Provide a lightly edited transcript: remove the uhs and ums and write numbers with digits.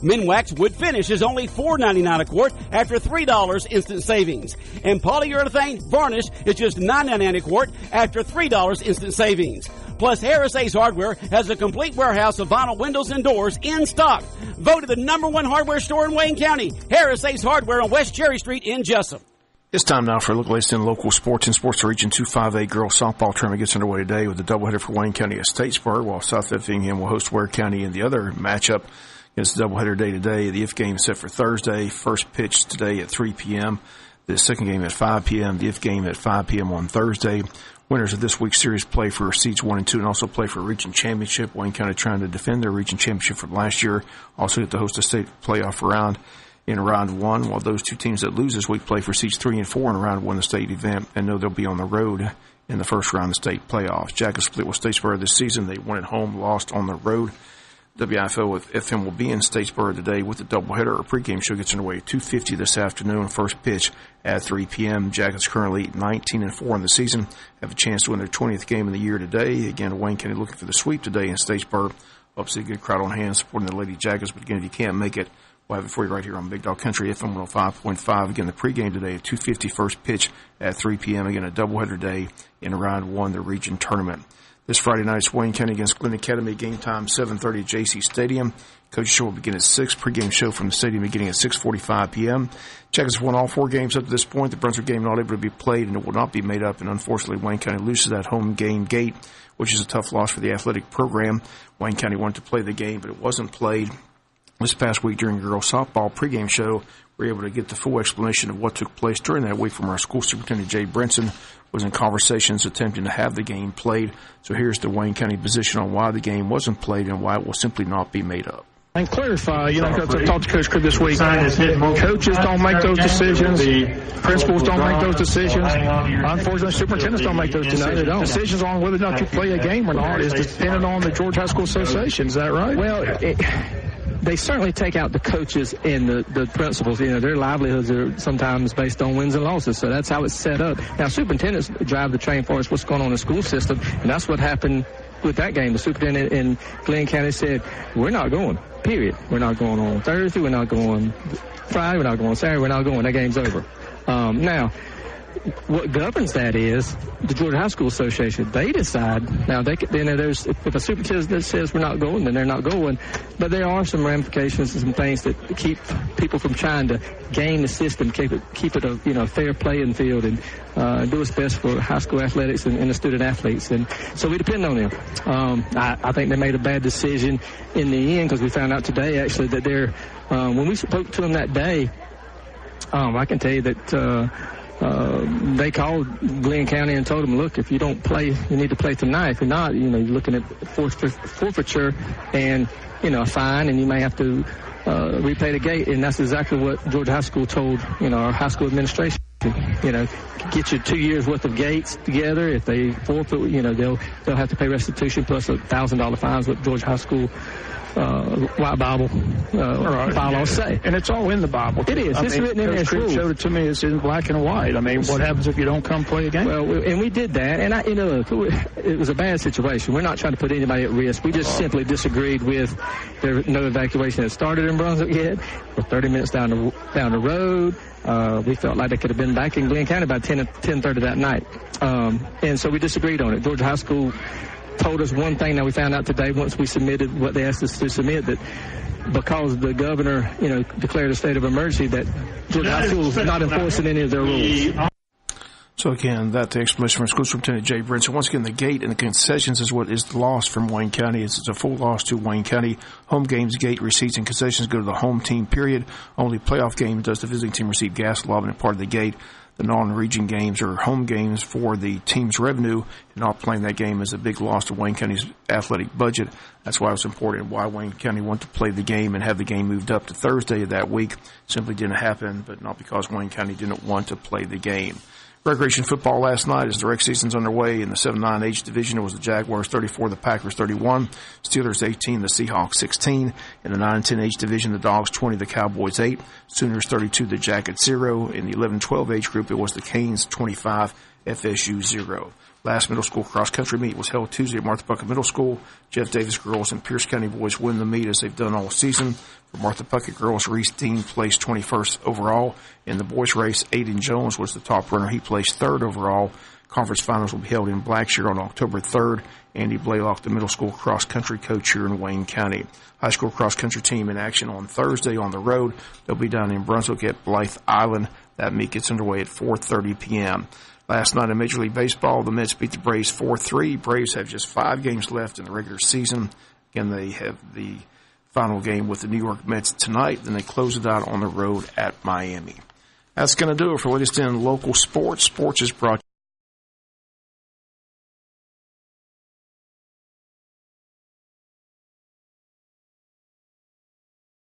Minwax wood finish is only $4.99 a quart after $3 instant savings. And polyurethane varnish is just $9.99 a quart after $3 instant savings. Plus, Harris Ace Hardware has a complete warehouse of vinyl windows and doors in stock. Voted the #1 hardware store in Wayne County. Harris Ace Hardware on West Cherry Street in Jesup. It's time now for a look at the latest in local sports. In sports, the Region 2-5A girls softball tournament gets underway today with a doubleheader for Wayne County at Statesboro, while South Effingham will host Ware County in the other matchup. It's a doubleheader day today. The IF game is set for Thursday. First pitch today at 3 p.m. The second game at 5 p.m. The IF game at 5 p.m. on Thursday. Winners of this week's series play for seeds 1 and 2 and also play for a region championship. Wayne County trying to defend their region championship from last year. Also get to host a state playoff round in round 1, while those two teams that lose this week play for seeds 3 and 4 in round 1 of the state event and know they'll be on the road in the first round of state playoffs. Jackets split with Statesboro this season. They won at home, lost on the road. WIFO FM will be in Statesboro today with the doubleheader. Our pregame show gets underway at 2:50 this afternoon. First pitch at 3 p.m. Jackets currently 19-4 in the season. Have a chance to win their 20th game of the year today. Again, Wayne County looking for the sweep today in Statesboro. Obviously, a good crowd on hand supporting the Lady Jackets. But again, if you can't make it, we'll have it for you right here on Big Dog Country FM 105.5. Again, the pregame today at 2:50. First pitch at 3 p.m. Again, a doubleheader day in round 1 of the region tournament. This Friday night, it's Wayne County against Glen Academy. Game time, 7:30 at JC Stadium. Coach's show will begin at 6. Pregame show from the stadium beginning at 6:45 p.m. Jackets won all 4 games up to this point. The Brunswick game not able to be played, and it will not be made up. And unfortunately, Wayne County loses that home game gate, which is a tough loss for the athletic program. Wayne County wanted to play the game, but it wasn't played. This past week during girls softball pregame show, we were able to get the full explanation of what took place during that week from our school superintendent, Jay Brinson, was in conversations attempting to have the game played. So here's the Wayne County position on why the game wasn't played and why it will simply not be made up. And clarify, because I talked to Coach Cribb this week, coaches don't make those decisions, principals don't make those decisions, unfortunately superintendents don't make those decisions on whether or not you play a game or not is dependent on the Georgia High School Association. Is that right? Well, they certainly take out the coaches and the principals. Their livelihoods are sometimes based on wins and losses, so that's how it's set up. Now, superintendents drive the train for us, what's going on in the school system, and that's what happened with that game. The superintendent in Glenn County said, we're not going, period. We're not going on Thursday, we're not going Friday, we're not going Saturday, we're not going. That game's over. Now, what governs that is the Georgia High School Association. They decide. Now, there's if a superintendent says we're not going, then they're not going. But there are some ramifications and some things that keep people from trying to game the system, keep it a fair playing field, and do what's best for high school athletics and the student athletes. And so we depend on them. I think they made a bad decision in the end because we found out today actually that they're when we spoke to them that day. I can tell you that. They called Glenn County and told them, look, if you don't play, you need to play tonight. If you're not, you're looking at forfeiture and, a fine, and you may have to repay the gate. And that's exactly what Georgia High School told, our high school administration. Get your 2 years worth of gates together. If they forfeit, they'll have to pay restitution plus $1,000 fines with Georgia High School White Bible bylaws say. And it's all in the Bible. It is. It's written in there. Coach showed it to me. It's in black and white. What happens if you don't come play a game? Well, and we did that. And it was a bad situation. We're not trying to put anybody at risk. We just simply disagreed with there no evacuation that started in Brunswick yet. We're 30 minutes down the road. We felt like they could have been back in Glenn County by 10:30 that night. And so we disagreed on it. Georgia High School told us one thing. Now, we found out today once we submitted what they asked us to submit that because the governor, declared a state of emergency, that Georgia High School is not enforcing any of their rules. So again, that's the explanation from School Superintendent Jay Brinson. Once again, the gate and the concessions is what is the loss from Wayne County. It's a full loss to Wayne County. Home games, gate receipts, and concessions go to the home team, period. Only playoff games does the visiting team receive gas allotment and part of the gate. The non-region games are home games for the team's revenue, and not playing that game is a big loss to Wayne County's athletic budget. That's why it was important why Wayne County wanted to play the game and have the game moved up to Thursday of that week. Simply didn't happen, but not because Wayne County didn't want to play the game. Recreation football last night as the rec season's underway in the 7-9 age division. It was the Jaguars 34, the Packers 31, Steelers 18, the Seahawks 16. In the 9-10 age division, the Dogs 20, the Cowboys 8, Sooners 32, the Jackets 0. In the 11-12 age group, it was the Canes 25 FSU 0. Last middle school cross-country meet was held Tuesday at Martha Puckett Middle School. Jeff Davis girls and Pierce County boys win the meet as they've done all season. For Martha Puckett girls, Reese Dean placed 21st overall. In the boys race, Aiden Jones was the top runner. He placed 3rd overall. Conference finals will be held in Blackshear on October 3rd. Andy Blaylock, the middle school cross-country coach here in Wayne County. High school cross-country team in action on Thursday on the road. They'll be down in Brunswick at Blythe Island. That meet gets underway at 4:30 p.m. Last night in Major League Baseball, the Mets beat the Braves 4-3. Braves have just 5 games left in the regular season. Again, they have the final game with the New York Mets tonight. Then they close it out on the road at Miami. That's going to do it for latest in local sports. Sports is brought